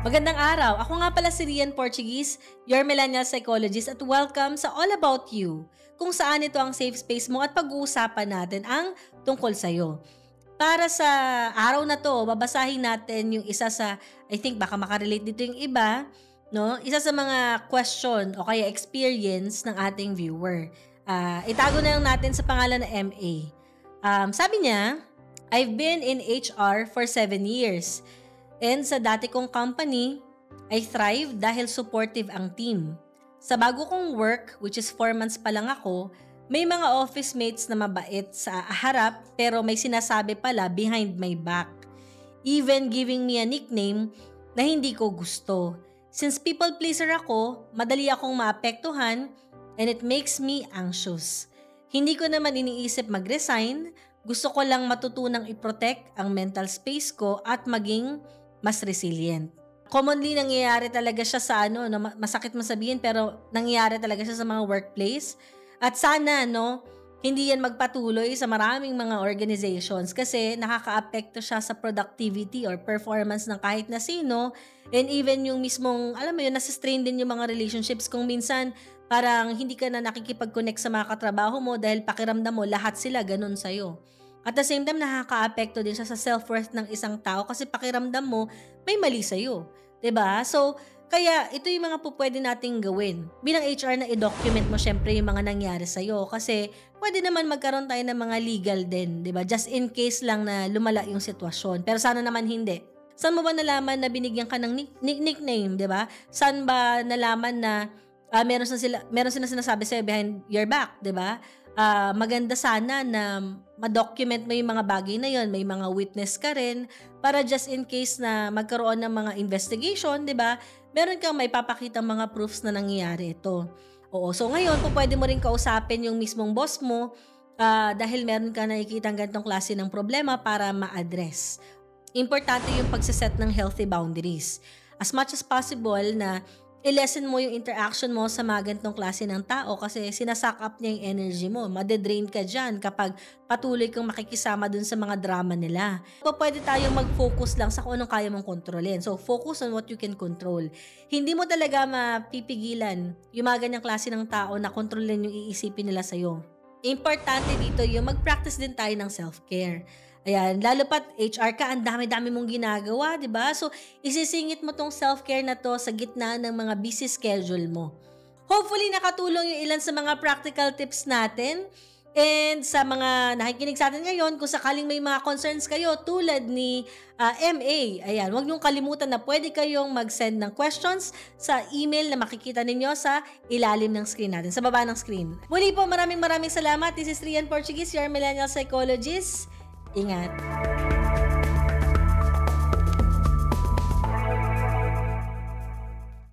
Magandang araw! Ako nga pala si Rian Portuguese, your millennial psychologist at welcome sa All About You, kung saan ito ang safe space mo at pag-uusapan natin ang tungkol sa'yo. Para sa araw na to, babasahin natin yung isa sa, I think baka makarelate dito yung iba, no? Isa sa mga question o kaya experience ng ating viewer. Itago na lang natin sa pangalan na MA. Sabi niya, I've been in HR for 7 years. And sa dati kong company, I thrive dahil supportive ang team. Sa bago kong work, which is 4 months pa lang ako, may mga office mates na mabait sa harap pero may sinasabi pala behind my back. Even giving me a nickname na hindi ko gusto. Since people pleaser ako, madali akong maapektuhan and it makes me anxious. Hindi ko naman iniisip mag-resign, gusto ko lang matutunang i-protect ang mental space ko at maging mas resilient. Commonly nangyayari talaga siya sa masakit masabihin pero nangyayari talaga siya sa mga workplace. At sana hindi yan magpatuloy sa maraming mga organizations kasi nakaka-apekto siya sa productivity or performance ng kahit na sino, and even yung mismong, nasa-strain din yung mga relationships kung minsan parang hindi ka na nakikipag-connect sa mga katrabaho mo dahil pakiramdam mo lahat sila ganun sa'yo. At the same time, nakaka-apekto din siya sa self-worth ng isang tao kasi pakiramdam mo may mali sa'yo. 'Di ba? So, kaya ito yung mga pwede nating gawin. Bilang HR na i-document mo syempre yung mga nangyari sa'yo kasi pwede naman magkaroon tayo ng mga legal din, 'di ba? Just in case lang na lumala yung sitwasyon. Pero sana naman hindi. Saan mo ba nalaman na binigyan ka ng nickname, 'di ba? Saan ba nalaman na meron sila sinasabi sa'yo behind your back, 'di ba? Maganda sana na ma-document mo yung mga bagay na yon, may mga witness ka rin para just in case na magkaroon ng mga investigation, 'di ba? Meron kang may papakitang mga proofs na nangyayari ito. Oo, so ngayon pwede mo rin kausapin yung mismong boss mo dahil meron ka nakikitang ganitong klase ng problema para ma-address. Importante yung pagse-set ng healthy boundaries. As much as possible na i-lessen mo yung interaction mo sa mga ganitong klase ng tao kasi sinasak up niya yung energy mo. Madedrain ka dyan kapag patuloy kang makikisama dun sa mga drama nila. Pwede tayong mag-focus lang sa kung anong kaya mong kontrolin. So, focus on what you can control. Hindi mo talaga mapipigilan yung mga ganyang klase ng tao na kontrolin yung iisipin nila sa'yo. Importante dito yung mag-practice din tayo ng self-care. Ayan, lalo pat HR ka, ang dami-dami mong ginagawa, di ba? So, isisingit mo tong self-care na to sa gitna ng mga busy schedule mo. Hopefully, nakatulong yung ilan sa mga practical tips natin. And sa mga nakikinig sa atin ngayon, kung sakaling may mga concerns kayo tulad ni MA, ayan, huwag niyong kalimutan na pwede kayong mag-send ng questions sa email na makikita ninyo sa ilalim ng screen natin, sa baba ng screen. Muli po, maraming salamat. This is Rian Portuguese, your millennial psychologist. Ingat!